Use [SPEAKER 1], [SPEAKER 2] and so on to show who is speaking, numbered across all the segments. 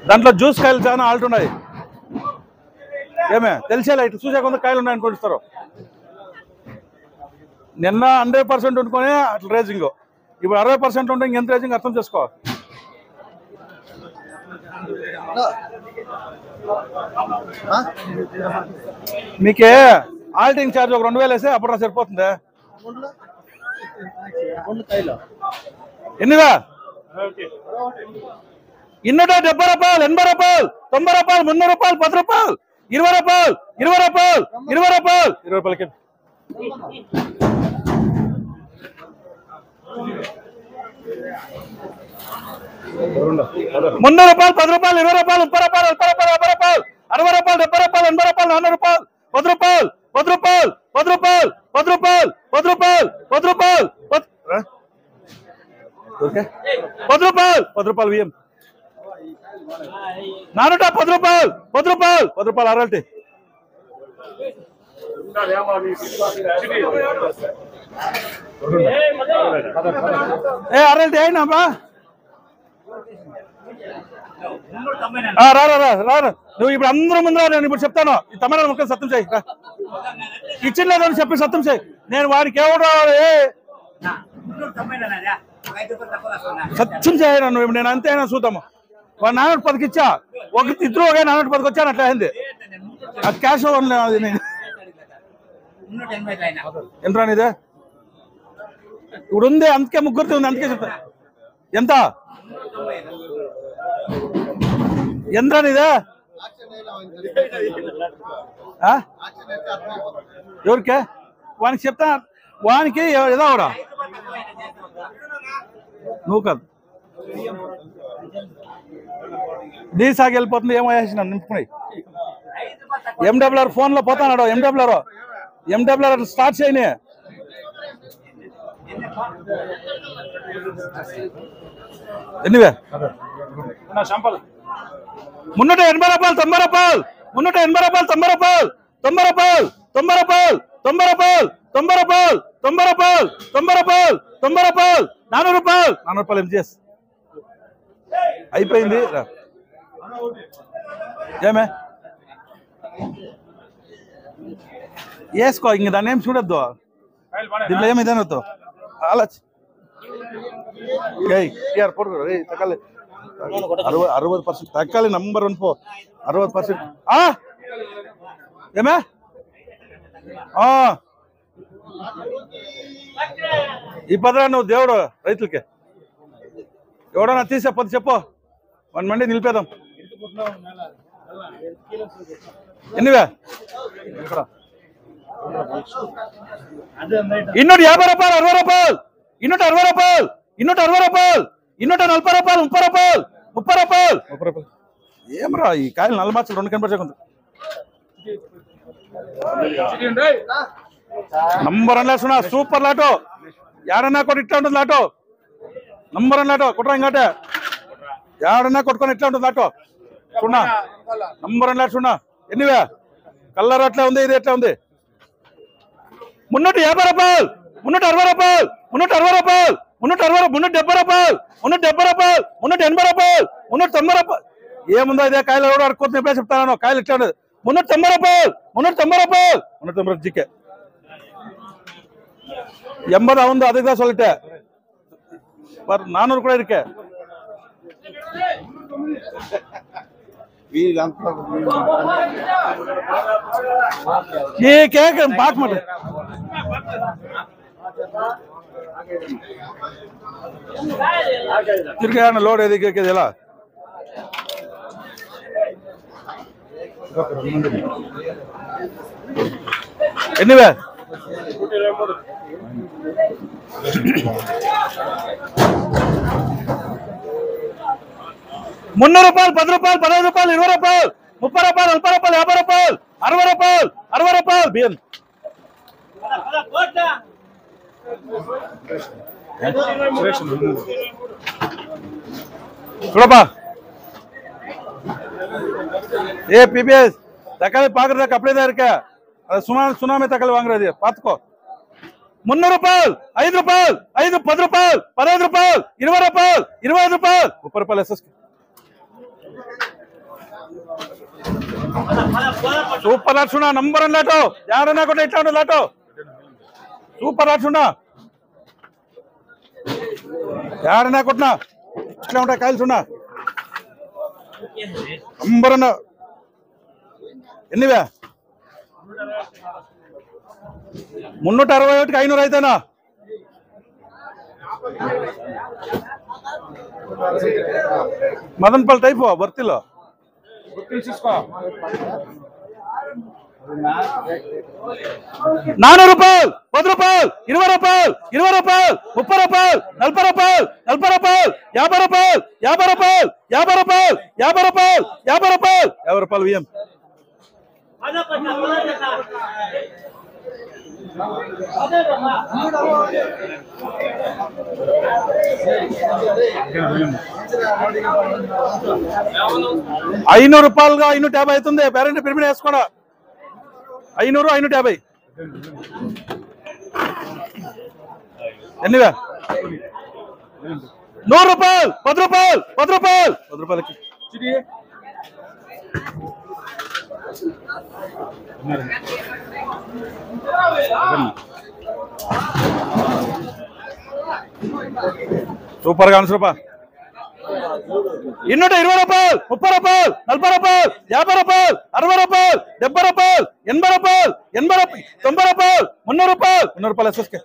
[SPEAKER 1] దాంట్లో జ్యూస్ కాయలు చాలా ఆల్ట్ ఉన్నాయి. ఏమే తెలిసేలా ఇటు చూసే కొంత కాయలు ఉన్నాయని కొనిస్తారు. నిన్న 100% ఉండుకొని అట్లా రేజింగ్, ఇప్పుడు 60% ఉంటే ఇంకెంత రేజింగ్ అర్థం చేసుకో. మీకే ఆల్టింగ్ ఛార్జ్ ఒక 2000 వేస్తే అప్పుడు సరిపోతుంది. ఎన్నివా 270 రూపాయలు, 80 రూపాయలు, 90 రూపాయలు, 300 రూపాయలు, 10 రూపాయలు, 20 రూపాయలు, 20 రూపాయలు, 20 రూపాయలు, 20 రూపాయలకి 300 రూపాయలు, 10 రూపాయలు, 20 రూపాయలు, 30 రూపాయలు, 30 రూపాయలు, 50 రూపాయలు, 60 రూపాయలు, 70 రూపాయలు, 80 రూపాయలు, 100 రూపాయలు, 10 రూపాయలు, 10 రూపాయలు, 10 రూపాయలు, 10 రూపాయలు, 10 రూపాయలు, 10 రూపాయలు, 10 రూపాయలు, 10 రూపాయలు బియ్యం 410 రూపాయలు, 10 రూపాయలు, 10 రూపాయలు అరల్టీ. ఏ అరల్టీ అయినాబా రా. నువ్వు ఇప్పుడు అందరూ ముందు నేను ఇప్పుడు చెప్తాను. ఈ తమిళ ముఖ్యం సత్యం చేయి, ఇచ్చిన లేదని చెప్పి సత్యం చేయి. నేను వాడికి ఎవరు రావాలి సత్యం చేయను. నువ్వు నేను అంతే అయినా చూద్దాము. వాడు 410కి ఇచ్చా, ఒక ఇద్దరు ఒకే 410కి వచ్చాను. అట్లా అయింది. అది క్యాష్ అది నేను ఎంత రానిదే ఇప్పుడు ఉంది. అందుకే ముగ్గురితో ఉంది. అందుకే చెప్తా. ఎంత ఎంత రానిదే ఎవరికే వానికి చెప్తా. వానికి ఏదో అవడా నువ్వు కాదు నీ సాగి వెళ్ళిపోతుంది. ఏమో వేసిన నింపుకున్నాయి. ఎండబ్ల్యూఆర్ ఫోన్ లో పోతాడు. ఎండబ్ల్యూఆర్ స్టార్ట్ చేయని. ఎన్నివే 380 రూపాయలు, 90 రూపాయలు, 380 రూపాయలు, 90 రూపాయలు, 90 రూపాయలు, 90 రూపాయలు, 90 రూపాయలు, 90 రూపాయలు, 90 రూపాయలు, 90 రూపాయలు, 90 రూపాయలు, 400 రూపాయలు, 400 రూపాయలు ఎంజీఎస్ అయిపోయింది. ఏమే వేసుకో. ఇంక దాన్ని ఏం చూడొద్దు. దీంట్లో ఏమి ఇదేనొద్దు. ఆలోచి 60% తగ్గాలి. నంబర్ 1 పో 60%. ఏమే ఈ పదరా నువ్వు దేవుడు రైతులకి ఎవడన్నా తీసే పది చెప్పు. 1 మండి నిలిపేదాం. ఎన్నివే 250 రూపాయలు, 60 రూపాయలు, 260 రూపాయలు, 260 రూపాయలు, 240 రూపాయలు, 30 రూపాయలు, 30 రూపాయలు, 30 రూపాయలు. ఏమరా ఈ కాయలు 4 మార్చలు 2 కనపడకుండా నంబర్ 1 లాటున్నా. సూపర్ లాటో. ఏడన్నా కొట్టి ఇట్లా ఉంటుంది లాటో. నంబర్ 1 లాటో కుట్రా. ఇంకాటే ఏడన్నా కొట్టుకొని ఇట్లా ఉంటుంది లాటో. చూడా నంబర్ 1 లాట్ చూడా. ఎన్నివే కలర్ అట్లా ఉంది. ఇది ఎట్లా ఉంది. 350 రూపాయలు, 360 రూపాయలు, 360 రూపాయలు, 370 రూపాయలు, 380 రూపాయలు, 380 రూపాయలు, 390 రూపాయలు. ఏముందో ఇదే కాయలు ఎవరు అడుక్కోతుంది. ఎప్పుడే చెప్తాను. కాయలు ఇట్లా ఉండదు. 390 రూపాయలు, 390 రూపాయలు, 390 జికే 80 అవుందో அதுக்கு தான் சொல்லிட்டேன். 400 கூட இருக்கு. ये क्या बात मत ತಿರ್ಗಿ ಲೋಡ್ ಎದಕ್ಕೆ ಇದೆಲ್ಲ ಎನ್ನಿವೆ 300 రూపాయలు, 10 రూపాయలు, 15 రూపాయలు, 20 రూపాయలు, 30 రూపాయలు, 40 రూపాయలు, 50 రూపాయలు, 60 రూపాయలు, 60 రూపాయలు బియ్యం. చూడப்பா ये पीपीएस தக்காளி பாக்குறதுக்கு அப்படியே தான் இருக்கு. அது சுனாமி தக்காளி வாங்குறது பாத்துக்கோ. 300 రూపాయలు, 5 రూపాయలు, 5, 10 రూపాయలు, 15 రూపాయలు, 20 రూపాయలు, 25 రూపాయలు, 30 రూపాయలు ఎస్ఎస్ సూపర్ లాట్ సున్నా నంబర్ వన్ లాటో యాడన్నా కూడా ఎట్లా ఉండదు లాటో సూపర్ లాట్ సున్నా యాడన్నా కొట్టినా ఇట్లా ఉంటాయి కాయలు సున్నా నంబర్ వన్ ఎన్నివే 361కి 500 అయితేనా మదన్పల్లి టైపు భర్తీలో 400 రూపాయలు 10 రూపాయలు 20 రూపాయలు 20 రూపాయలు 30 రూపాయలు 40 రూపాయలు 40 రూపాయలు 50 రూపాయలు 50 రూపాయలు 50 రూపాయలు 50 రూపాయలు 50 రూపాయలు 50 రూపాయలు విఎం ₹500గా 550 అవుతుంది పేరెంట్ పిరమిడ్ వేసుకోడా 500 550 ఎన్నివే 100 రూపాయలు 10 రూపాయలు 10 రూపాయలు 10 రూపాయలకి సూపర్ గా రూపాయ 20 రూపాయలు 30 రూపాయలు 40 రూపాయలు 50 రూపాయలు 60 రూపాయలు 70 రూపాయలు 80 రూపాయలు 80 రూపాయలు 90 రూపాయలు 300 రూపాయలు 300 రూపాయలు ఎస్ఎస్కే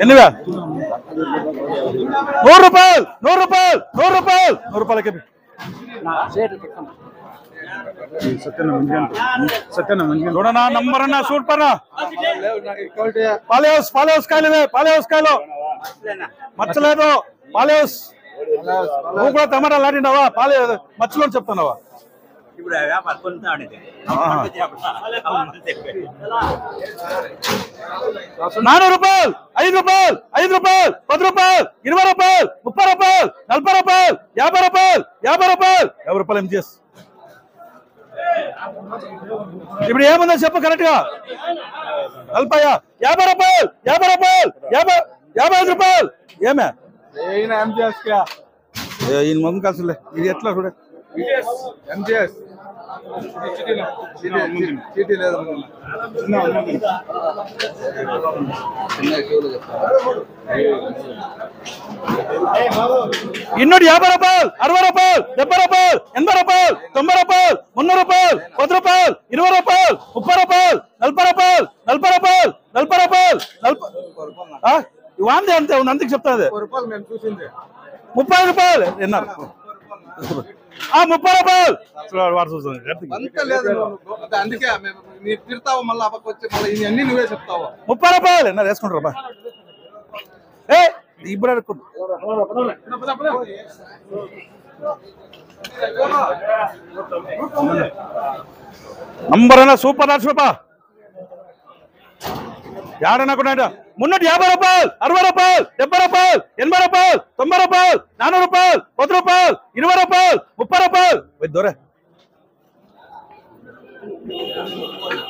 [SPEAKER 1] ఎన్నివే 100 రూపాయలు 100 రూపాయలు 100 రూపాయలు 100 రూపాయలకి చూడనా నంబర్ అన్నా సూపర్ పాలేహౌస్ కాయలు పాలేహౌస్ కాయలు మచ్చలేదు పాలేహౌస్ నువ్వు కూడా టమాటా లాంటినావా పాలే మచ్చలో చెప్తున్నావా 400 రూపాయలు 5 రూపాయలు 5 రూపాయలు 10 రూపాయలు 20 రూపాయలు 30 రూపాయలు 40 రూపాయలు 50 రూపాయలు 50 రూపాయలు 50 రూపాయలు ఎంజిఎస్ ఇప్పుడు ఏముందో చెప్పు కరెక్ట్ గా 40 50 రూపాయలు 50 రూపాయలు 55 రూపాయలు ఏమే ఈయన మొదలు కాసులే ఇది ఎట్లా చూడ ఇన్నోటి 50 రూపాయలు 60 రూపాయలు 70 రూపాయలు 80 రూపాయలు 90 రూపాయలు 300 రూపాయలు 10 రూపాయలు 20 రూపాయలు 30 రూపాయలు 40 రూపాయలు 40 రూపాయలు 40 రూపాయలు ఇవాంది అంతే అందుకు చెప్తాది 30 రూపాయలు విన్నారు 30 రూపాయలు వాడు చూస్తుంది అందుకే తిడతావు మళ్ళీ అన్ని నువ్వే చెప్తావు 30 రూపాయలు విన్నారు వేసుకుంటారు బా ఇప్పుడు నంబర్ అన్నా సూపర్ లాట్స్ రూపా యాడన్నా కూడా 350 రూపాయలు 60 రూపాయలు 70 రూపాయలు 80 రూపాయలు 90 రూపాయలు 400 రూపాయలు 10 రూపాయలు 20 రూపాయలు 30 రూపాయలు దొరే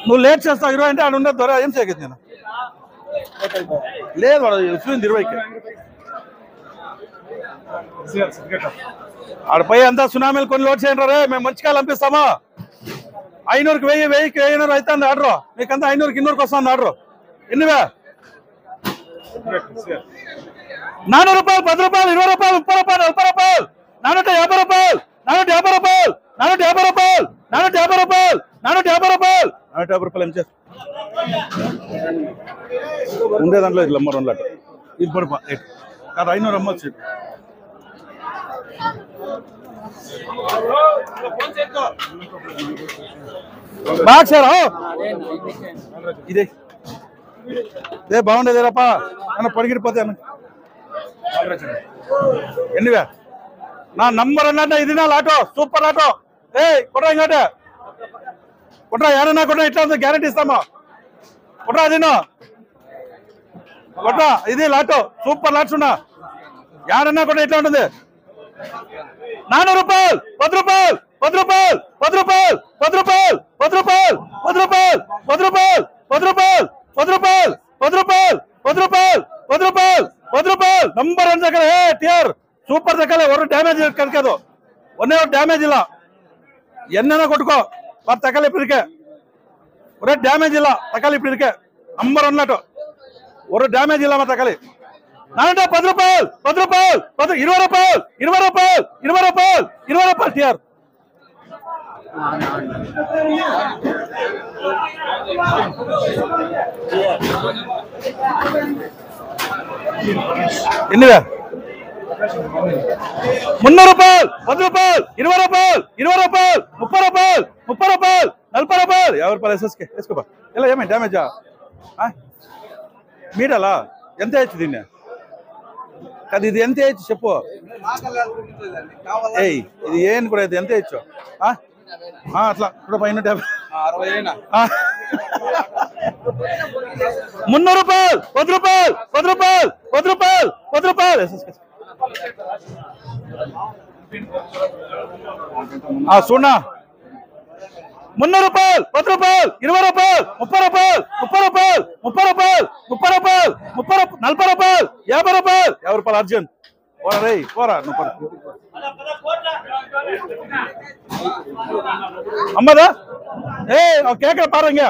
[SPEAKER 1] నువ్వు లేట్ చేస్తావు 20 అంటే ఆడ ఉండదు దొర ఏం చేయగదు నేను లేదు వాడు 20కి ఆడపై అంతా సునామీలు కొన్ని లోడ్ చేయండి రే మేము మంచిగా పంపిస్తామా 500కి 1000కి 1000 అవుతుంది ఆర్డర్ మీకంతా 500కి 200కి వస్తుంది ఆర్డర్ ఎన్నివే 400 రూపాయలు 10 రూపాయలు 20 రూపాయలు 30 రూపాయలు 40 రూపాయలు 450 రూపాయలు 450 రూపాయలు 450 రూపాయలు 450 రూపాయలు 450 రూపాయలు 450 రూపాయలు ఏం చేస్తా ఉండే దాంట్లో ఇది నంబర్ 1 లాట్ ఇది పడిపో కాదు 500 అమ్మొచ్చు బాగా సార్ ఇదే ఏ బాగుండేది రాపా అన్న పొడిగిరిపోతే అన్న ఎన్నివే నా నంబర్ అన్నట్టు ఇది నా లాటో సూపర్ లాటో ఏ కొట్రా ఇంకోటే కొట్రా ఏడన్నా కొట్రా ఇట్లా ఉంది గ్యారంటీ ఇస్తామా కొట్రా అదినో కొట్రా ఇది లాటో సూపర్ లాట్స్ ఉన్నా ఏడన్నా కూడా ఇట్లా ఉంటుంది 400 రూపాయలు 10 రూపాయలు 10 రూపాయలు 10 రూపాయలు 10 రూపాయలు 10 రూపాయలు 10 రూపాయలు 10 రూపాయలు 10 రూపాయలు 10 రూపాయలు 10 రూపాయలు 10 రూపాయలు ನಂಬರ್ ಒನ್ ತಕಲೆ ಟಿಆರ್ ಸೂಪರ್ ತಕಲೆ ಒಂದು ಡ್ಯಾಮೇಜ್ ಕನ್ಕೋದು ಒಂದೇ ಡ್ಯಾಮೇಜ್ ಇಲ್ಲ ಎನ್ನ ಕೊಟ್ಕೋ ಮತ್ತೆ ತಕಲೆ ಇಪ್ಪಿಡಿಕೆ ஒரே ಡ್ಯಾಮೇಜ್ ಇಲ್ಲ ತಕಲಿ ಇಪ್ಪಿಡಿಕೆ ನಂಬರ್ ಒನ್ ಲಾಟು ஒரு ಡ್ಯಾಮೇಜ್ ಇಲ್ಲ ಮತ್ತೆ ತಕಲಿ ನಾನಂటే ₹10 ₹20 ಟಿಆರ್ ఎన్నివే ₹300 ₹10 ₹20 ₹30 ₹40 ₹50 ఎస్ఎస్కే వేసుకోబా ఇలా ఏమై డ్యామేజా మీడలా ఎంత అయ్యచ్చు దీన్ని కాదు ఇది ఎంత అయ్యచ్చు చెప్పు ఏయ్ ఇది ఏం కూడా ఇది ఎంత అయ్యచ్చు అట్లా ఇప్పుడు పైన ₹60 ₹10 చూడనా ₹300 ₹10 ₹20 ₹30 ₹50 అర్జున్ పోరా రే పోరా அம்மாதா ஏய் கேக்குற பாருங்க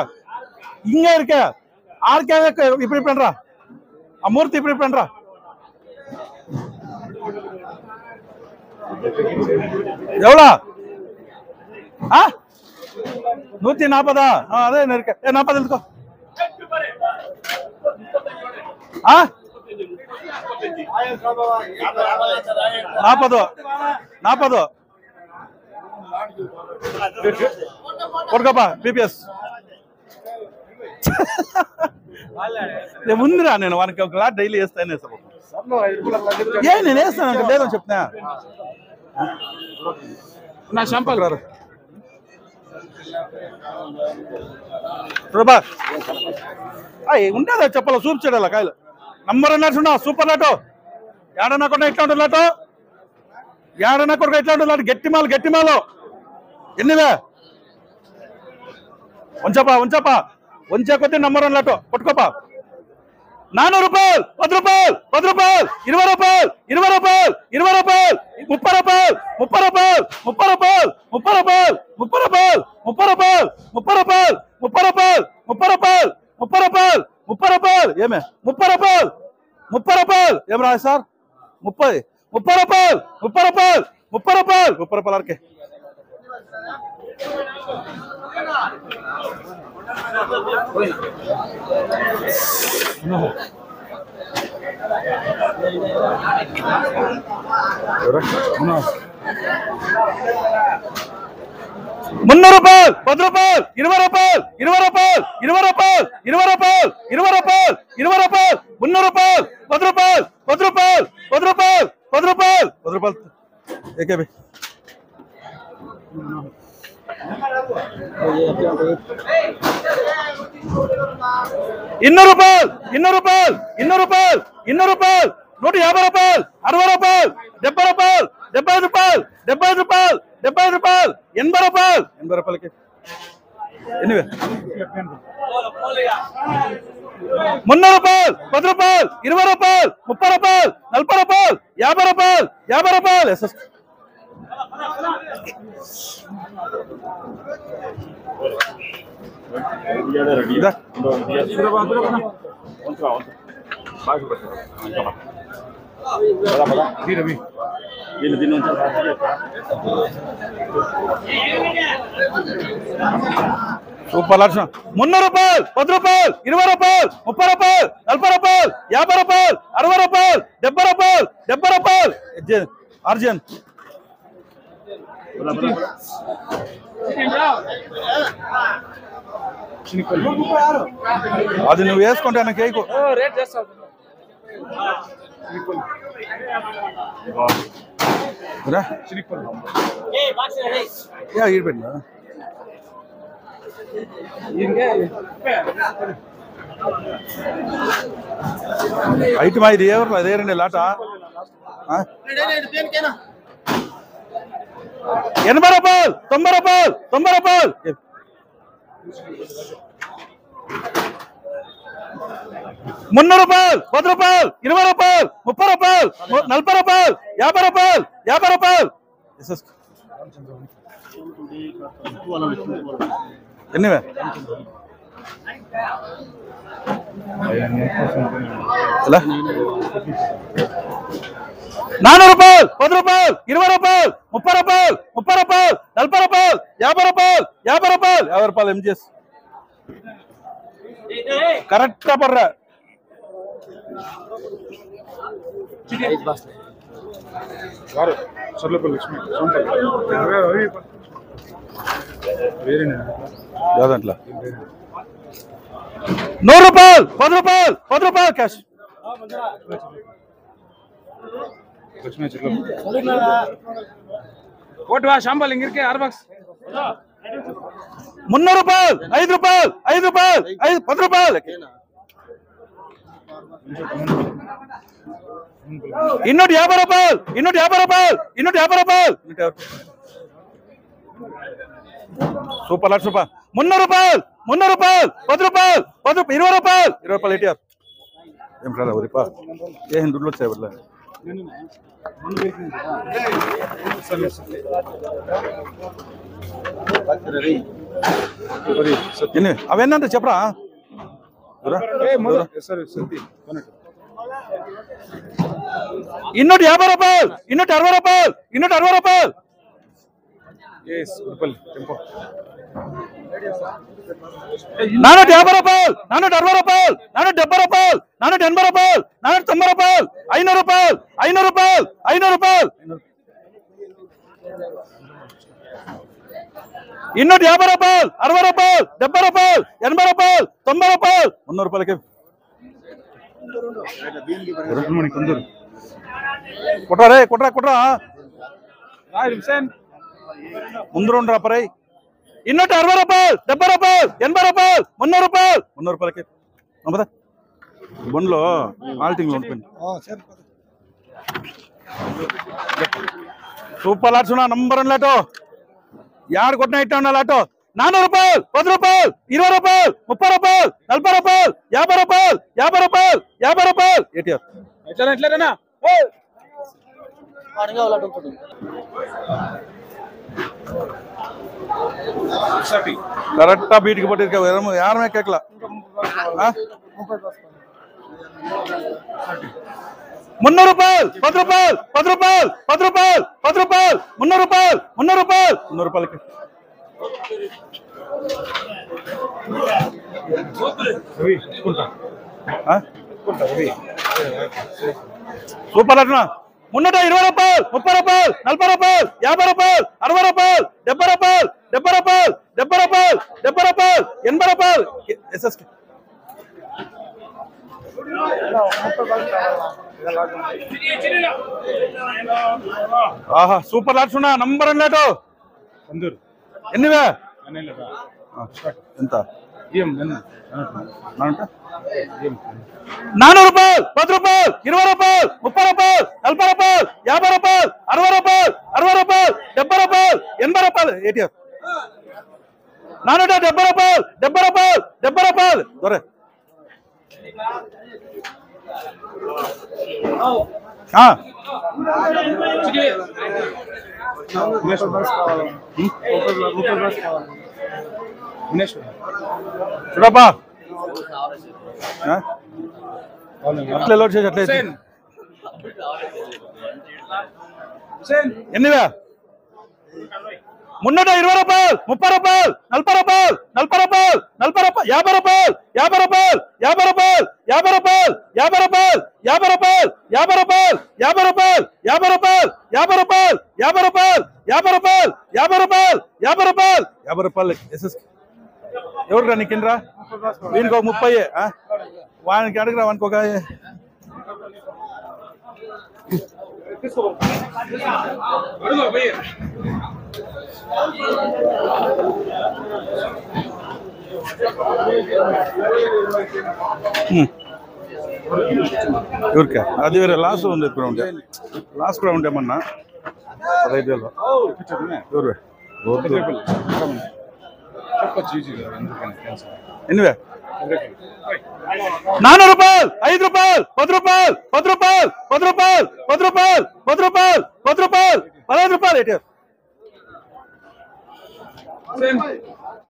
[SPEAKER 1] இங்க இருக்க ஆர்கே இப்படி பண்றா மூர்த்தி இப்படி பண்றா எவ்வளோ 140 அதே இருக்க 40 எடுத்துக்கோ 40 కొడుకోపా పీపీఎస్ ముందురా నేను వానికి ఒక లాట్ డైలీ వేస్తాను నేను వేస్తాను లేదని చెప్తున్నా నా షాంపల్ రారు ఉండేదా చెప్పాల చూపించాడు కాయలు నంబర్ అన్నట్టు సూపర్ లాటో ఏడన్నా కూడా ఎట్లా ఉంటుంది లాటో ఏడన్నా కూడా ఎట్లా ఉంటుంది లాటో గట్టి మాలు ఎన్నివే ఉంచపా ఉంచే కొద్ది నంబర్ వన్ లాటో కొట్టుకోపా ₹400 ₹10 ₹20 ₹20 ₹30 ఏమే ₹30 ఏం రా సార్ 30 ₹30 అరకే ₹300 ₹10 ₹20 ఏకే బై ₹200 ₹150 ₹80 ఎనివే ₹300 ₹10 ₹20 ₹30 ₹40 ₹50 ఎస్ఎస్ సూపర్ లక్షణం ₹300 ₹10 ₹20 ₹30 ₹40 ₹50 ₹60 అర్జున్ అది నువ్వు వేసుకుంటే నాకు కేకు ఈడిపెట్టినా ఐటమ్ ఇది ఎవరు అదే రండి లాట ₹80 ₹90 300 రూపాయలు, 10 రూపాయలు, 20 రూపాయలు, 30 రూపాయలు, 40 రూపాయలు, 50 రూపాయలు, 50 రూపాయలు. ఎన్నివే 400 రూపాయలు, 10 రూపాయలు, 20 రూపాయలు, 30 రూపాయలు, 30 రూపాయలు, 40 రూపాయలు, 50 రూపాయలు, 50 రూపాయలు, 50 రూపాయలు. MGS correct పర్రా. యాదంట్లా 100 రూపాయలు, 10 రూపాయలు, 10 రూపాయలు క్యాష్.
[SPEAKER 2] ಶಾಂಬಲ್ ಹಿಂಗಿರ್ಕೆ 6 ಬಾಕ್ಸ್
[SPEAKER 1] 300 రూపాయలు, 5 రూపాయలు, 5 రూపాయలు, 10 రూపాయలు. ಇನ್ನೂట 50 రూపాయలు, 250 రూపాయలు, 250 రూపాయలు. Super lot super. 300 రూపాయలు, 300 రూపాయలు, 10 రూపాయలు, 20 రూపాయలు, 20 రూపాయలు. ఎటిఆర్ ఏం రాదా ఊరిపా ఏ హిందులో వచ్చాయి బట్ల అవేంటే చెప్పరా. 250 రూపాయలు, 260 రూపాయలు, 260 రూపాయలు. 450 రూపాయలు, 460 రూపాయలు, 470 రూపాయలు, 480 రూపాయలు, 490 రూపాయలు, 500 రూపాయలు, 500 రూపాయలు, 500 రూపాయలు. 250 రూపాయలు, 60 రూపాయలు, 70 రూపాయలు, 80 రూపాయలు, 90 రూపాయలు, 100 రూపాయలకి. కుట్రా రే కుట్రా కుట్రా ముందు రెండు రాపరై. 260 రూపాయలు, 70 రూపాయలు, 80 రూపాయలు, 100 రూపాయలు, 100 రూపాయలకి. బండ్లో ఆల్టింగ్ లో ఉంటుంది. సూపర్ లాట్స్ ఉన్నా నంబర్ 1 లాటో. యాడ్ కొట్టిన ఇట్లా ఉన్నా లాటో. 400 రూపాయలు, 10 రూపాయలు, 20 రూపాయలు, 30 రూపాయలు, 40 రూపాయలు, 50 రూపాయలు, 50 రూపాయలు, 50 రూపాయలు. ఏటీఆర్
[SPEAKER 2] ఎట్లా
[SPEAKER 1] కరెక్టా బీటికి పట్టి యారమే కేకలా. 300 రూపాయలు, 10 రూపాయలు, 10 రూపాయలు, 10 రూపాయలు, 10 రూపాయలు, 300 రూపాయలు, 300 రూపాయలు, 100 రూపాయలకి. సూపర్ అట్లా. 320 రూపాయలు, 30 రూపాయలు, 40 రూపాయలు, 50 రూపాయలు, 60 రూపాయలు, 70 రూపాయలు, 70 రూపాయలు, 70 రూపాయలు, 70 రూపాయలు, 80 రూపాయలు. ఎస్ఎస్కి ఆహా సూపర్ లాట్స్ ఉన్నా నంబర్ 1 లాటో. ఎన్నివే ఎంత 400 రూపాయలు, 10 రూపాయలు, 20 రూపాయలు, 30 రూపాయలు, 40 రూపాయలు, 50 రూపాయలు, 60 రూపాయలు, 60 రూపాయలు, 70 రూపాయలు, 80 రూపాయలు. ఏటీఆర్ 470 రూపాయలు, 70 రూపాయలు, 70 రూపాయలు. దొరే చూడప్పా అట్లా లోడ్ చేసి అట్లా ఎన్నివే 320 రూపాయలు, 30 రూపాయలు, 40 రూపాయలు, 40 రూపాయలు, 40 రూపాయలు, 50 రూపాయలు, 50 రూపాయలు, 50 రూపాయలు, 50 రూపాయలు, 50 రూపాయలు, 50 రూపాయలు, 50 రూపాయలు, 50 రూపాయలు, 50 రూపాయలు, 50 రూపాయలు, 50 రూపాయలు, 50 రూపాయలు, 50 రూపాయలు, 50 రూపాయలు, 50 రూపాయలు. ఎస్ఎస్ ఎవరు రా నీకిండ్రా వీనికి ఒక 30 వానికి అడగరా వానికి ఒక ఎవరికా అది వేరే లాస్ ఉంది కూడా ఉండే లాస్ కూడా ఉండేమన్నా 15,000 ఎవరు ఎన్నివే 400 రూపాయలు, 5 రూపాయలు, 10 రూపాయలు, 10 రూపాయలు, 10 రూపాయలు, 10 రూపాయలు, 10 రూపాయలు, 10 రూపాయలు, 15 రూపాయలు.